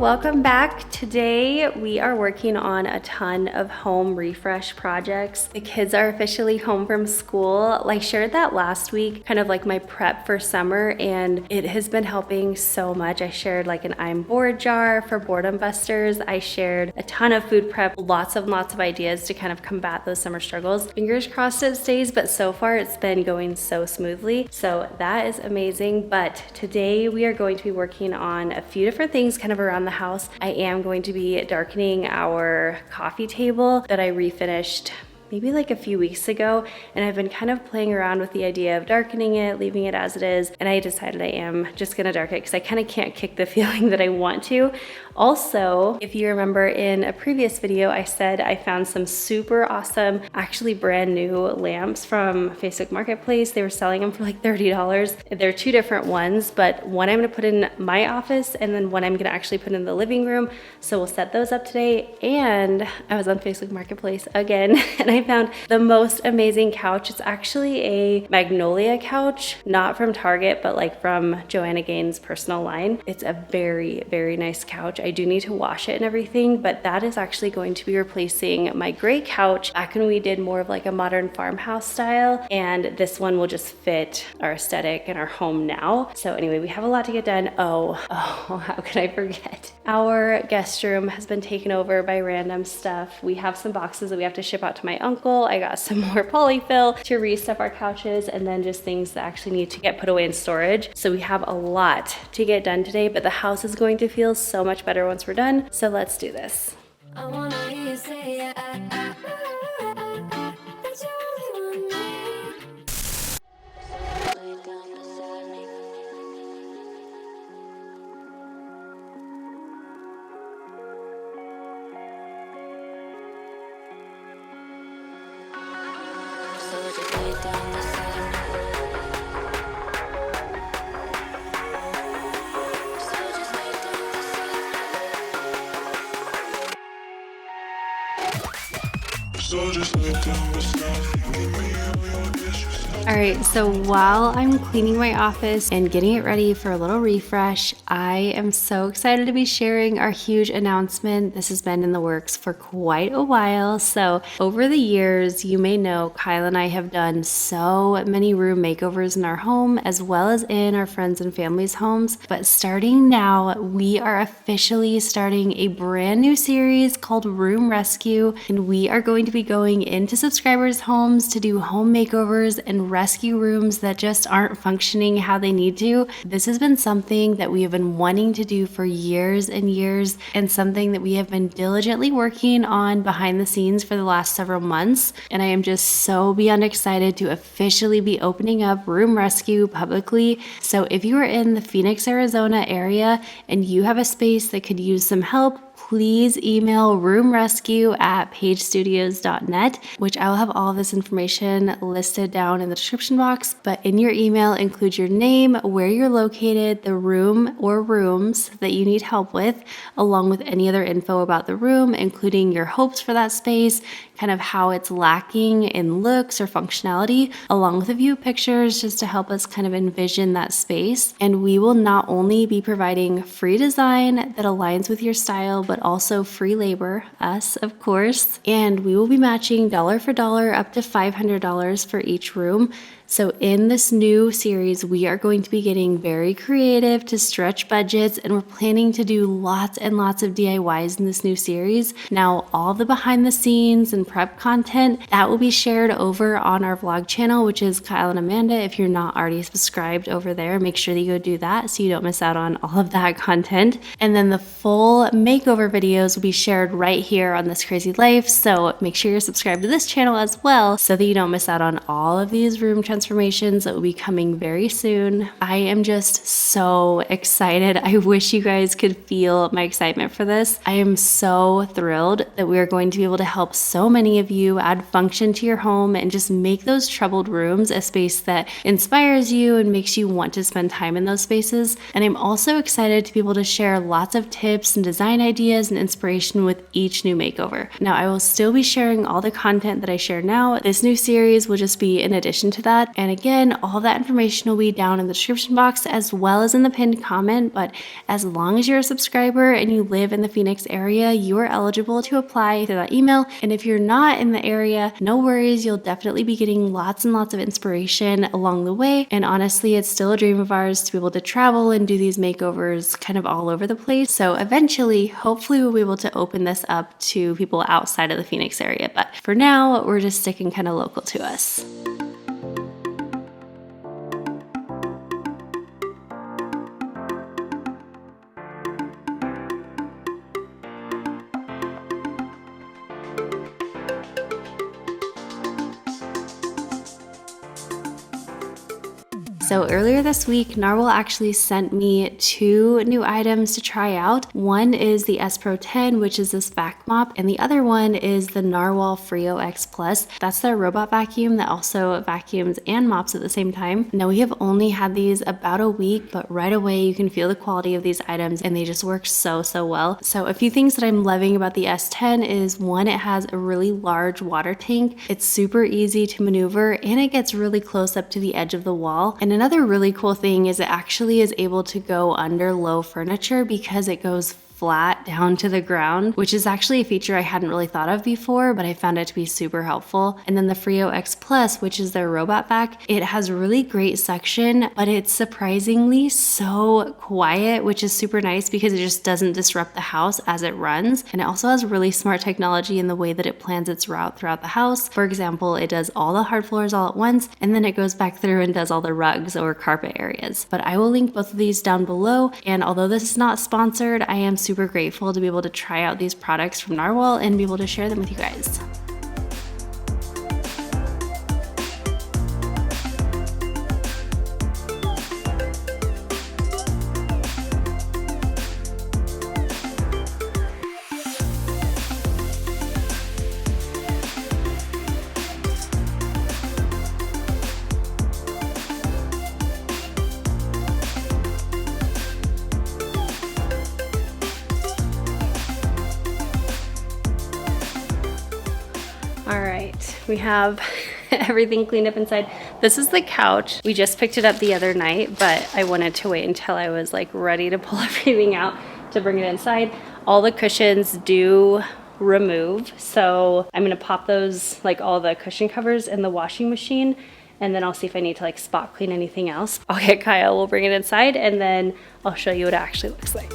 welcome back. Today we are working on a ton of home refresh projects. The kids are officially home from school. I shared that last week, kind of like my prep for summer, and it has been helping so much. I shared like an I'm bored jar for boredom busters. I shared a ton of food prep, lots of ideas to kind of combat those summer struggles. Fingers crossed it stays, but so far it's been going so smoothly. So that is amazing. But today we are going to be working on a few different things kind of around the house. I am going to be darkening our coffee table that I refinished maybe like a few weeks ago, and I've been kind of playing around with the idea of darkening it, leaving it as it is, and I decided I am just gonna darken it because I kind of can't kick the feeling that I want to. Also, if you remember in a previous video, I said I found some super awesome, actually brand new lamps from Facebook Marketplace. They were selling them for like $30. They're two different ones, but one I'm gonna put in my office and then one I'm gonna actually put in the living room. So we'll set those up today. And I was on Facebook Marketplace again and I found the most amazing couch. It's actually a magnolia couch, not from Target, but like from Joanna Gaines' personal line. It's a very, very nice couch. I do need to wash it and everything, but that is actually going to be replacing my gray couch back when we did more of like a modern farmhouse style. And this one will just fit our aesthetic and our home now. So anyway, we have a lot to get done. Oh, how could I forget? Our guest room has been taken over by random stuff. We have some boxes that we have to ship out to my uncle. I got some more polyfill to restuff our couches, and then just things that actually need to get put away in storage. So we have a lot to get done today, but the house is going to feel so much better once we're done. So let's do this. I wanna hear you say that you only want me. All right, so while I'm cleaning my office and getting it ready for a little refresh, I am so excited to be sharing our huge announcement. This has been in the works for quite a while. So over the years, you may know Kyle and I have done so many room makeovers in our home as well as in our friends and family's homes. But starting now, we are officially starting a brand new series called Room Rescue, and we are going to be going into subscribers' homes to do home makeovers and rescue rooms that just aren't functioning how they need to. This has been something that we have been wanting to do for years and years, and something that we have been diligently working on behind the scenes for the last several months. And I am just so beyond excited to officially be opening up Room Rescue publicly. So if you are in the Phoenix, Arizona area and you have a space that could use some help, please email roomrescue@pagestudios.net, which I will have all of this information listed down in the description box. But in your email, include your name, where you're located, the room or rooms that you need help with, along with any other info about the room, including your hopes for that space, kind of how it's lacking in looks or functionality, along with a few pictures just to help us kind of envision that space. And we will not only be providing free design that aligns with your style, but also free labor, us of course, and we will be matching dollar for dollar up to $500 for each room. So in this new series, we are going to be getting very creative to stretch budgets, and we're planning to do lots and lots of DIYs in this new series. Now, all the behind the scenes and prep content, that will be shared over on our vlog channel, which is Kyle and Amanda. If you're not already subscribed over there, make sure that you go do that so you don't miss out on all of that content. And then the full makeover videos will be shared right here on This Crazy Life. So make sure you're subscribed to this channel as well so that you don't miss out on all of these room transformations that will be coming very soon. I am just so excited. I wish you guys could feel my excitement for this. I am so thrilled that we are going to be able to help so many of you add function to your home and just make those troubled rooms a space that inspires you and makes you want to spend time in those spaces. And I'm also excited to be able to share lots of tips and design ideas and inspiration with each new makeover. Now, I will still be sharing all the content that I share now. This new series will just be in addition to that. that. And again, all that information will be down in the description box as well as in the pinned comment. But as long as you're a subscriber and you live in the Phoenix area, you are eligible to apply to that email. And if you're not in the area, no worries, you'll definitely be getting lots and lots of inspiration along the way. And honestly, it's still a dream of ours to be able to travel and do these makeovers kind of all over the place. So eventually, hopefully we'll be able to open this up to people outside of the Phoenix area. But for now, we're just sticking kind of local to us. So earlier this week, Narwal actually sent me 2 new items to try out. One is the S Pro 10, which is this vac mop, and the other one is the Narwal Frio X Plus. That's their robot vacuum that also vacuums and mops at the same time. Now we have only had these about a week, but right away you can feel the quality of these items and they just work so well. So a few things that I'm loving about the S10 is one, it has a really large water tank. It's super easy to maneuver and it gets really close up to the edge of the wall. And another really cool thing is it actually is able to go under low furniture because it goes flat down to the ground, which is actually a feature I hadn't really thought of before, but I found it to be super helpful. And then the Frio X Plus, which is their robot vac, it has really great suction, but it's surprisingly so quiet, which is super nice because it just doesn't disrupt the house as it runs. And it also has really smart technology in the way that it plans its route throughout the house. For example, it does all the hard floors all at once, and then it goes back through and does all the rugs or carpet areas. But I will link both of these down below. And although this is not sponsored, I am super grateful to be able to try out these products from Narwal and be able to share them with you guys. All right, we have everything cleaned up inside. This is the couch. We just picked it up the other night, but I wanted to wait until I was like ready to pull everything out to bring it inside. All the cushions do remove, so I'm gonna pop those, like all the cushion covers, in the washing machine, and then I'll see if I need to like spot clean anything else. I'll get Kyle, we'll bring it inside, and then I'll show you what it actually looks like.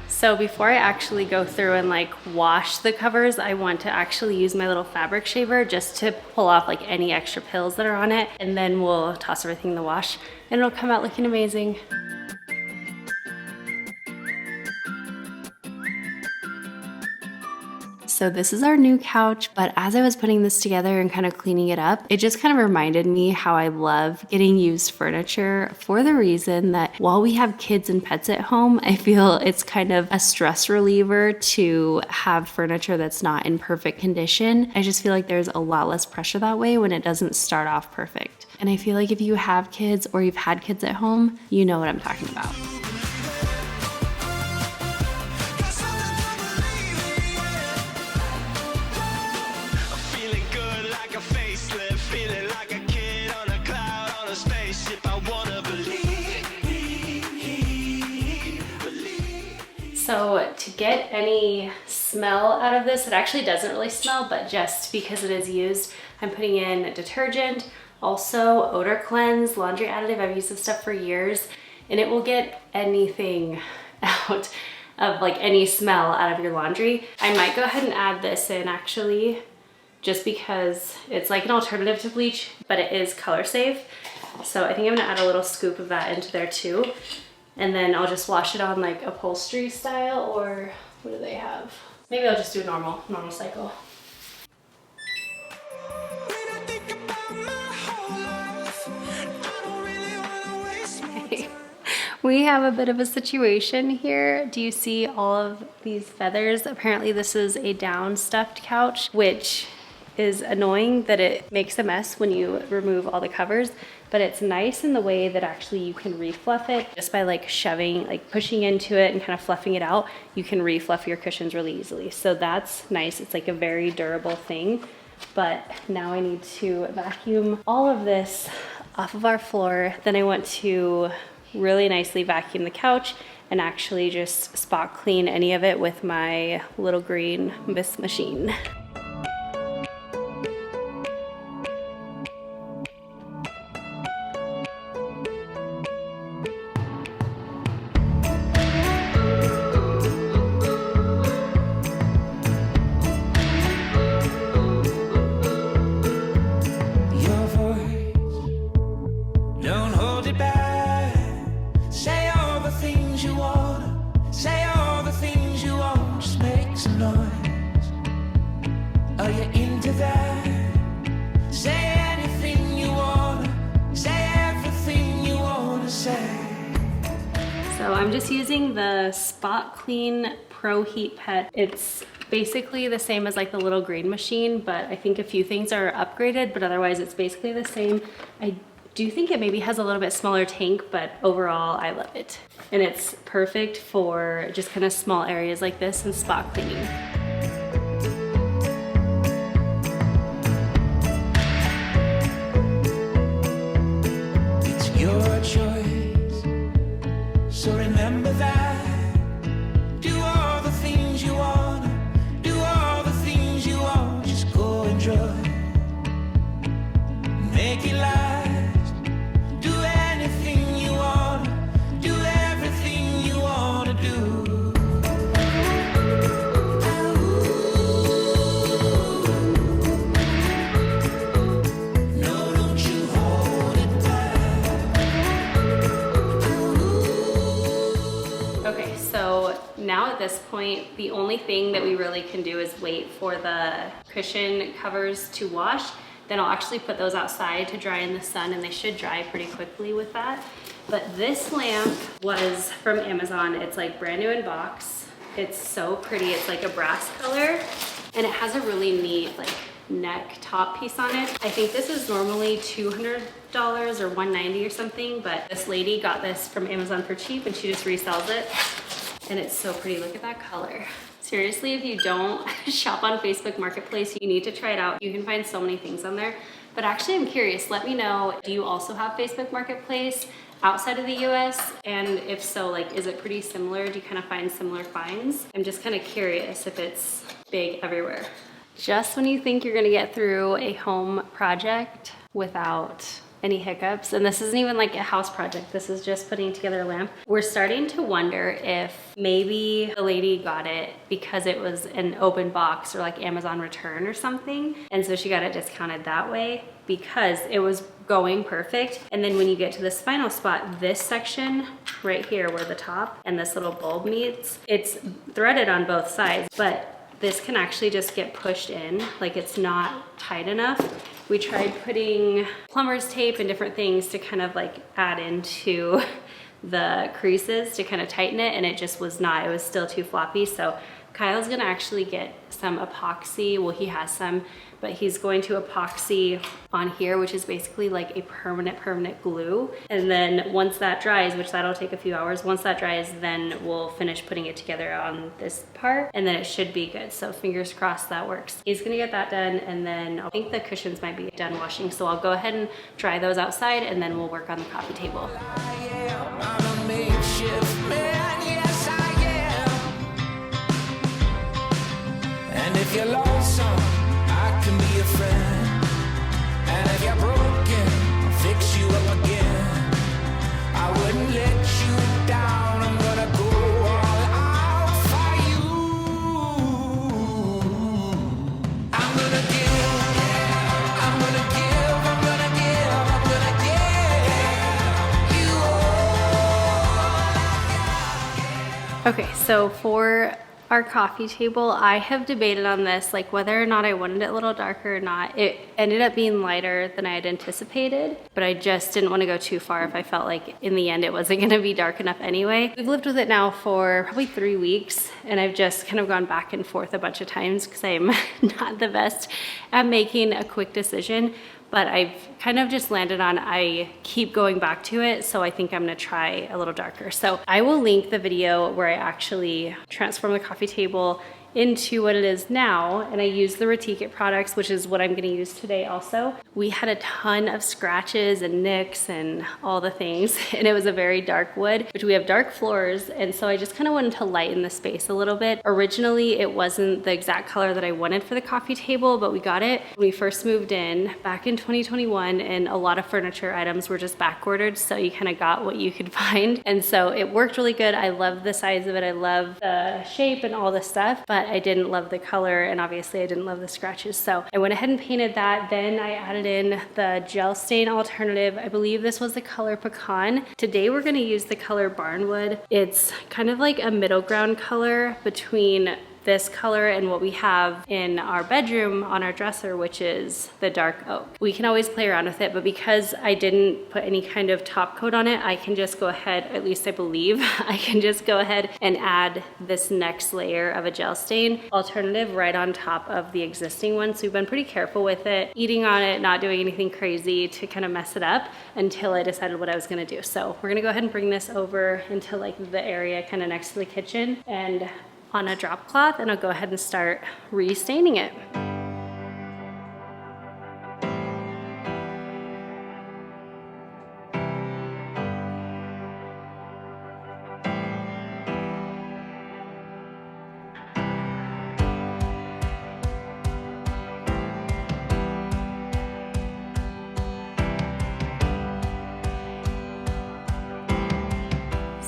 So before I actually go through and like wash the covers, I want to actually use my little fabric shaver just to pull off like any extra pills that are on it. And then we'll toss everything in the wash and it'll come out looking amazing. So this is our new couch, but as I was putting this together and kind of cleaning it up, it just kind of reminded me how I love getting used furniture, for the reason that while we have kids and pets at home, I feel it's kind of a stress reliever to have furniture that's not in perfect condition. I just feel like there's a lot less pressure that way when it doesn't start off perfect. And I feel like if you have kids or you've had kids at home, you know what I'm talking about. So to get any smell out of this, it actually doesn't really smell, but just because it is used, I'm putting in detergent, also odor cleanse, laundry additive. I've used this stuff for years and it will get anything out of like any smell out of your laundry. I might go ahead and add this in actually, just because it's like an alternative to bleach, but it is color safe. So I think I'm gonna add a little scoop of that into there too. And then I'll just wash it on like upholstery style, or what do they have? Maybe I'll just do a normal cycle. We have a bit of a situation here. Do you see all of these feathers? Apparently this is a down stuffed couch, which is annoying that it makes a mess when you remove all the covers, but it's nice in the way that actually you can refluff it just by like shoving, like pushing into it and kind of fluffing it out. You can refluff your cushions really easily. So that's nice. It's like a very durable thing. But now I need to vacuum all of this off of our floor. Then I want to really nicely vacuum the couch and actually just spot clean any of it with my little green mist machine. So I'm just using the Spot Clean Pro Heat Pet. It's basically the same as like the little green machine, but I think a few things are upgraded, but otherwise it's basically the same. I do think it maybe has a little bit smaller tank, but overall I love it. And it's perfect for just kind of small areas like this and spot cleaning. It's your choice, so remember that. Do all the things you want, do all the things you want, just go enjoy. Make it last, do anything you want, do everything you want to do. No, don't you hold it back. Okay, so now at this point, the only thing that we really can do is wait for the cushion covers to wash. Then I'll actually put those outside to dry in the sun, and they should dry pretty quickly with that. But this lamp was from Amazon. It's like brand new in box. It's so pretty. It's like a brass color, and it has a really neat like neck top piece on it. I think this is normally $200 or $190 or something, but this lady got this from Amazon for cheap and she just resells it. And it's so pretty. Look at that color. Seriously, if you don't shop on Facebook Marketplace, you need to try it out. You can find so many things on there. But actually, I'm curious. Let me know, do you also have Facebook Marketplace outside of the US? And if so, like, is it pretty similar? Do you kind of find similar finds? I'm just kind of curious if it's big everywhere. Just when you think you're gonna get through a home project without any hiccups, and this isn't even like a house project, this is just putting together a lamp, we're starting to wonder if maybe the lady got it because it was an open box or like Amazon return or something, and so she got it discounted that way because it was going perfect. And then when you get to this final spot, this section right here where the top and this little bulb meets, it's threaded on both sides, but this can actually just get pushed in, like it's not tight enough. We tried putting plumber's tape and different things to kind of like add into the creases to kind of tighten it, and it just was not, it was still too floppy. So Kyle's gonna actually get some epoxy. Well, he has some, but he's going to epoxy on here, which is basically like a permanent glue. And then once that dries, which that'll take a few hours, once that dries, then we'll finish putting it together on this part, and then it should be good. So fingers crossed that works. He's gonna get that done, and then I think the cushions might be done washing. So I'll go ahead and dry those outside, and then we'll work on the coffee table. And if you're lonesome, I can be your friend. And if you're broken, I'll fix you up again. I wouldn't let you down. I'm gonna go all out for you. I'm gonna give, I'm gonna give, I'm gonna give, I'm gonna give you all I got. Okay, so for Our coffee table, I have debated on this, like whether or not I wanted it a little darker or not. It ended up being lighter than I had anticipated, but I just didn't want to go too far if I felt like in the end it wasn't gonna be dark enough anyway. We've lived with it now for probably 3 weeks, and I've just kind of gone back and forth a bunch of times because I'm not the best at making a quick decision. But I've kind of just landed on, I keep going back to it, so I think I'm gonna try a little darker. So I will link the video where I actually transform the coffee table into what it is now, and I use the Retikit products, which is what I'm gonna use today also. We had a ton of scratches and nicks and all the things, and it was a very dark wood, which we have dark floors, and so I just kind of wanted to lighten the space a little bit. Originally, it wasn't the exact color that I wanted for the coffee table, but we got it when we first moved in back in 2021, and a lot of furniture items were just back ordered, so you kind of got what you could find, and so it worked really good. I love the size of it, I love the shape and all the stuff, but I didn't love the color, and obviously I didn't love the scratches. So I went ahead and painted that. Then I added in the gel stain alternative. I believe this was the color Pecan. Today we're gonna use the color Barnwood. It's kind of like a middle ground color between this color and what we have in our bedroom on our dresser, which is the dark oak. We can always play around with it, but because I didn't put any kind of top coat on it, I can just go ahead, at least I believe, I can just go ahead and add this next layer of a gel stain alternative right on top of the existing one. So we've been pretty careful with it, eating on it, not doing anything crazy to kind of mess it up until I decided what I was gonna do. So we're gonna go ahead and bring this over into like the area kind of next to the kitchen and on a drop cloth, and I'll go ahead and start restaining it.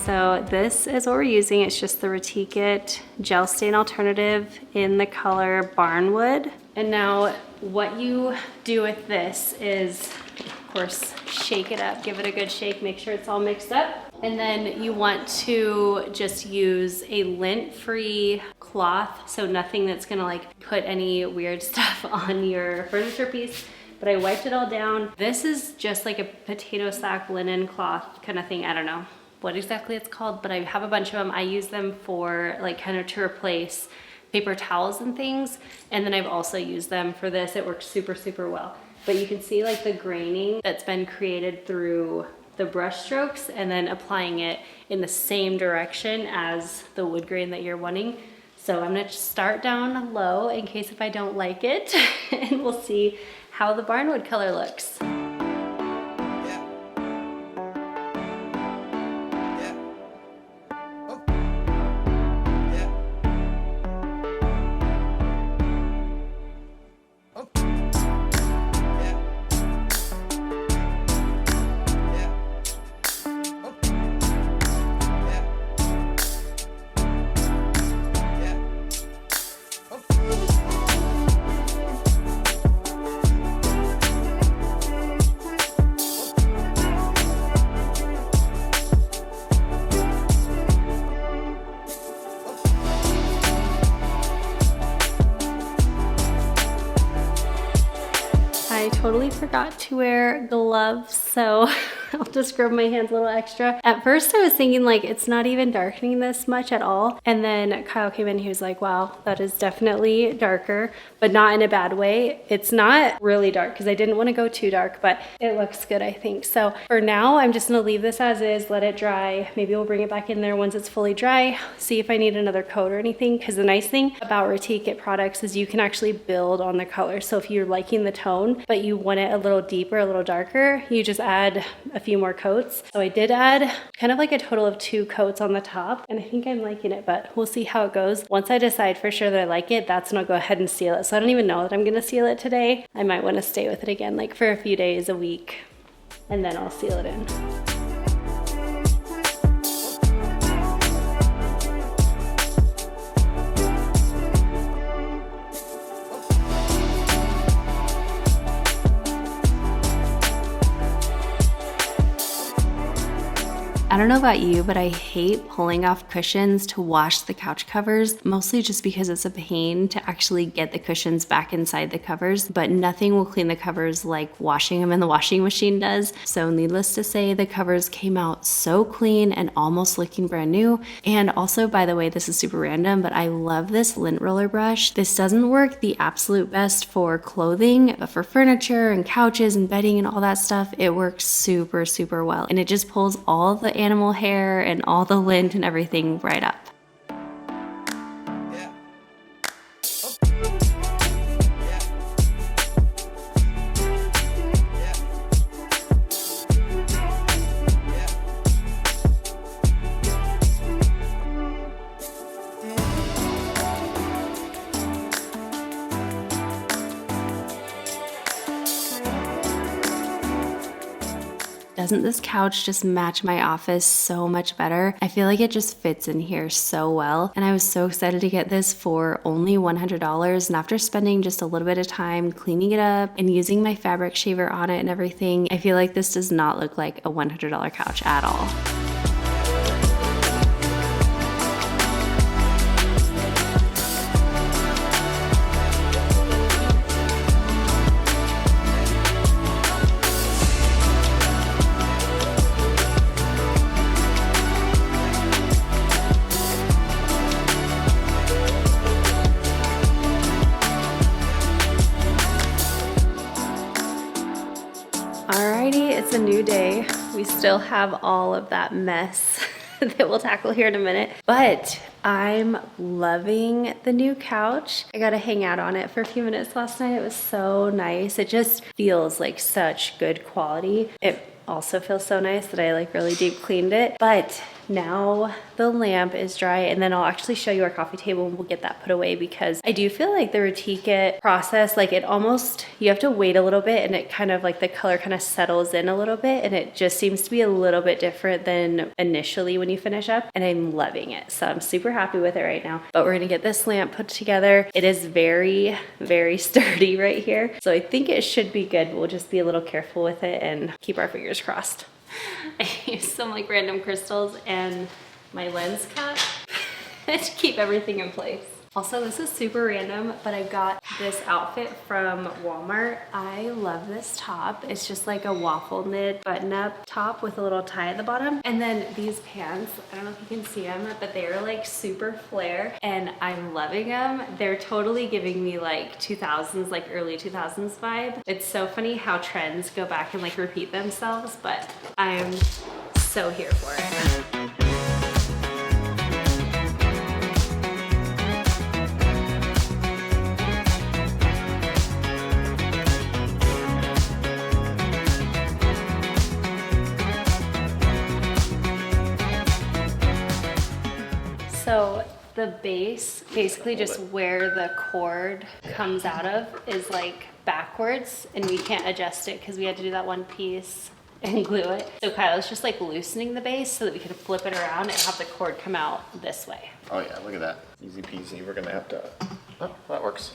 So this is what we're using. It's just the Retikit gel stain alternative in the color Barnwood. And now what you do with this is, of course, shake it up, give it a good shake, make sure it's all mixed up. And then you want to just use a lint-free cloth, so nothing that's gonna like put any weird stuff on your furniture piece. But I wiped it all down. This is just like a potato sack linen cloth kind of thing. I don't know what exactly it's called, but I have a bunch of them. I use them for like kind of to replace paper towels and things. And then I've also used them for this. It works super, super well. But you can see like the graining that's been created through the brush strokes and then applying it in the same direction as the wood grain that you're wanting. So I'm gonna start down low in case if I don't like it, and we'll see how the Barnwood color looks. I totally forgot to wear gloves, so I'll just scrub my hands a little extra. At first I was thinking like it's not even darkening this much at all, and then Kyle came in, he was like, wow, that is definitely darker, but not in a bad way. It's not really dark because I didn't want to go too dark, but it looks good, I think. So for now, I'm just gonna leave this as is, let it dry. Maybe we'll bring it back in there once it's fully dry, see if I need another coat or anything, because the nice thing about Retikit products is you can actually build on the color. So if you're liking the tone, but you want it a little deeper, a little darker, you just add a few more coats. So I did add kind of like a total of 2 coats on the top, and I think I'm liking it, but we'll see how it goes. Once I decide for sure that I like it, that's when I'll go ahead and seal it. So I don't even know that I'm gonna seal it today. I might want to stay with it again like for a few days, a week, and then I'll seal it in. I don't know about you, but I hate pulling off cushions to wash the couch covers, mostly just because it's a pain to actually get the cushions back inside the covers, but nothing will clean the covers like washing them in the washing machine does. So needless to say, the covers came out so clean and almost looking brand new. And also, by the way, this is super random, but I love this lint roller brush. This doesn't work the absolute best for clothing, but for furniture and couches and bedding and all that stuff, it works super, super well. And it just pulls all the animal hair and all the lint and everything right up. Doesn't this couch just match my office so much better? I feel like it just fits in here so well. And I was so excited to get this for only $100. And after spending just a little bit of time cleaning it up and using my fabric shaver on it and everything, I feel like this does not look like a $100 couch at all. Alrighty, it's a new day. We still have all of that mess that we'll tackle here in a minute, but I'm loving the new couch. I got to hang out on it for a few minutes last night. It was so nice. It just feels like such good quality. It also feels so nice that I like really deep cleaned it, but now the lamp is dry, and then I'll actually show you our coffee table and we'll get that put away, because I do feel like the retique process, like it almost, you have to wait a little bit and it kind of like the color kind of settles in a little bit, and it just seems to be a little bit different than initially when you finish up, and I'm loving it. So I'm super happy with it right now, but we're gonna get this lamp put together. It is very, very sturdy right here. So I think it should be good. We'll just be a little careful with it and keep our fingers crossed. I used some like random crystals and my lens cap to keep everything in place. Also, this is super random, but I got this outfit from Walmart. I love this top. It's just like a waffle knit button-up top with a little tie at the bottom. And then these pants, I don't know if you can see them, but they're like super flare and I'm loving them. They're totally giving me like 2000s, like early 2000s vibe. It's so funny how trends go back and like repeat themselves, but I'm so here for it. So the base, basically just where the cord comes out of, is like backwards, and we can't adjust it because we had to do that one piece and glue it. So Kyla's just like loosening the base so that we can flip it around and have the cord come out this way. Oh yeah, look at that. Easy peasy. We're gonna have to, oh, that works.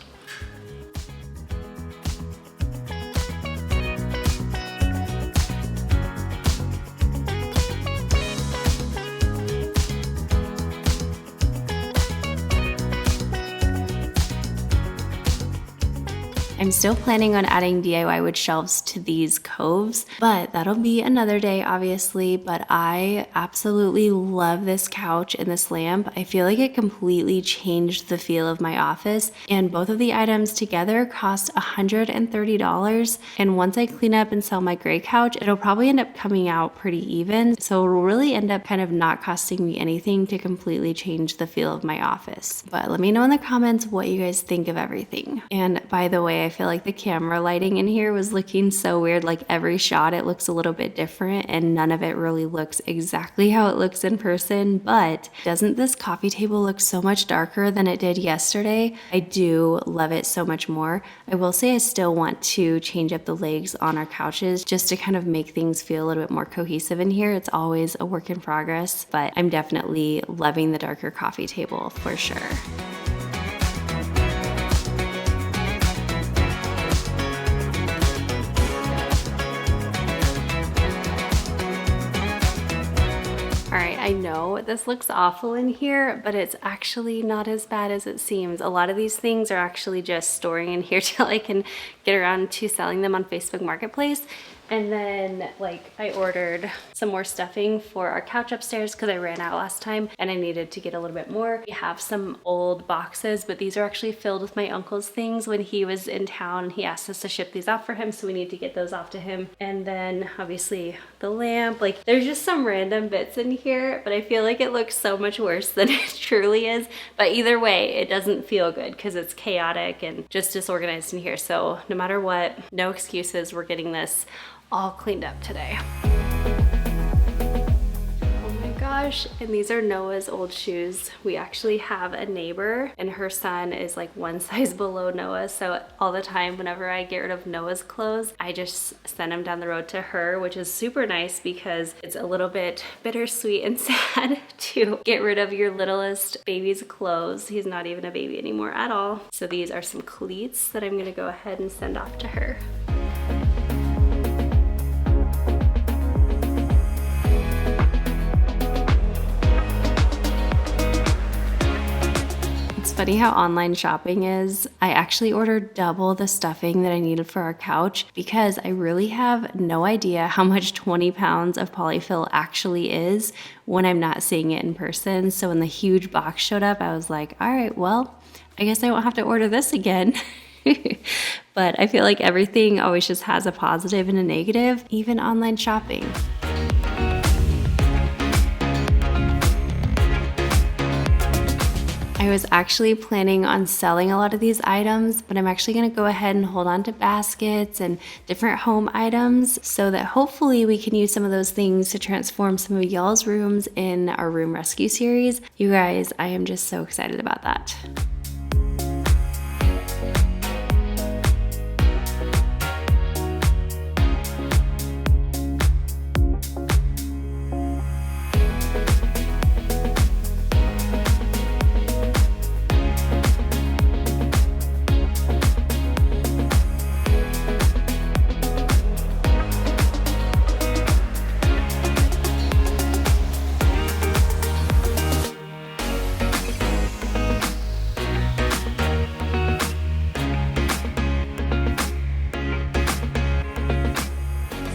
I'm still planning on adding DIY wood shelves to these coves, but that'll be another day, obviously. But I absolutely love this couch and this lamp. I feel like it completely changed the feel of my office, and both of the items together cost $130. And once I clean up and sell my gray couch, it'll probably end up coming out pretty even. So it'll really end up kind of not costing me anything to completely change the feel of my office. But let me know in the comments what you guys think of everything. And by the way, I feel like the camera lighting in here was looking so weird. Like every shot, it looks a little bit different and none of it really looks exactly how it looks in person. But doesn't this coffee table look so much darker than it did yesterday? I do love it so much more. I will say I still want to change up the legs on our couches just to kind of make things feel a little bit more cohesive in here. It's always a work in progress, but I'm definitely loving the darker coffee table for sure. right, I know this looks awful in here, but it's actually not as bad as it seems. A lot of these things are actually just storing in here till I can get around to selling them on Facebook Marketplace. And then like I ordered some more stuffing for our couch upstairs because I ran out last time and I needed to get a little bit more. We have some old boxes, but these are actually filled with my uncle's things. When he was in town, he asked us to ship these off for him, so we need to get those off to him. And then obviously the lamp, like there's just some random bits in here, but I feel like it looks so much worse than it truly is. But either way, it doesn't feel good because it's chaotic and just disorganized in here. So no matter what, no excuses, we're getting this all cleaned up today. Oh my gosh, and these are Noah's old shoes. We actually have a neighbor and her son is like one size below Noah, so all the time whenever I get rid of Noah's clothes, I just send them down the road to her, which is super nice because it's a little bit bittersweet and sad to get rid of your littlest baby's clothes. He's not even a baby anymore at all. So these are some cleats that I'm gonna go ahead and send off to her. Funny how online shopping is. I actually ordered double the stuffing that I needed for our couch because I really have no idea how much 20 pounds of polyfill actually is when I'm not seeing it in person. So when the huge box showed up, I was like, all right, well, I guess I won't have to order this again. But I feel like everything always just has a positive and a negative, even online shopping. I was actually planning on selling a lot of these items, but I'm actually gonna go ahead and hold on to baskets and different home items so that hopefully we can use some of those things to transform some of y'all's rooms in our room rescue series. You guys, I am just so excited about that.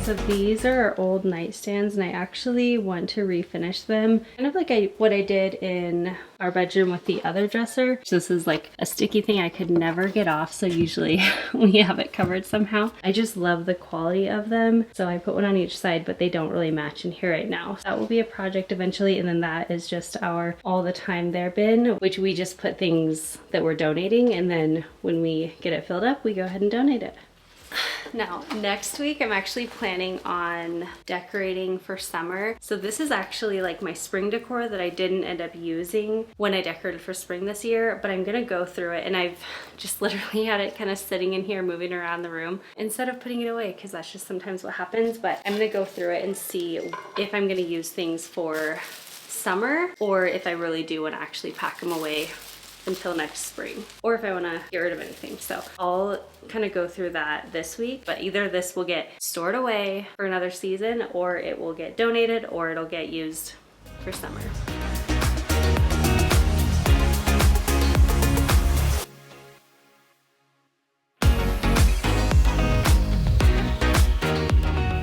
So these are our old nightstands and I actually want to refinish them. Kind of like what I did in our bedroom with the other dresser. So this is like a sticky thing I could never get off. So usually we have it covered somehow. I just love the quality of them. So I put one on each side, but they don't really match in here right now. So that will be a project eventually. And then that is just our all the time there bin, which we just put things that we're donating. And then when we get it filled up, we go ahead and donate it. Now, next week I'm actually planning on decorating for summer. So this is actually like my spring decor that I didn't end up using when I decorated for spring this year, but I'm gonna go through it and I've just literally had it kind of sitting in here moving around the room instead of putting it away because that's just sometimes what happens. But I'm gonna go through it and see if I'm gonna use things for summer or if I really do want to actually pack them away until next spring, or if I want to get rid of anything. So I'll kind of go through that this week, but either this will get stored away for another season or it will get donated or it'll get used for summer.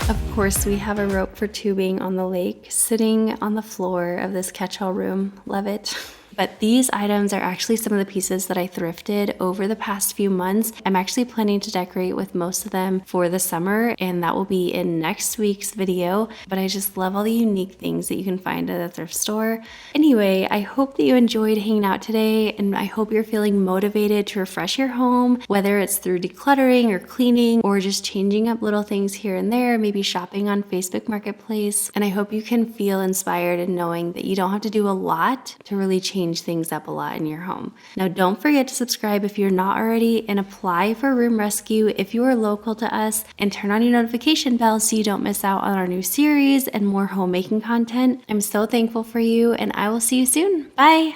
Of course, we have a rope for tubing on the lake sitting on the floor of this catch-all room. Love it. But these items are actually some of the pieces that I thrifted over the past few months. I'm actually planning to decorate with most of them for the summer, and that will be in next week's video. But I just love all the unique things that you can find at a thrift store. Anyway, I hope that you enjoyed hanging out today, and I hope you're feeling motivated to refresh your home, whether it's through decluttering or cleaning or just changing up little things here and there, maybe shopping on Facebook Marketplace. And I hope you can feel inspired in knowing that you don't have to do a lot to really change things up a lot in your home. Now, don't forget to subscribe if you're not already and apply for room rescue if you are local to us, and turn on your notification bell so you don't miss out on our new series and more homemaking content. I'm so thankful for you, and I will see you soon. Bye.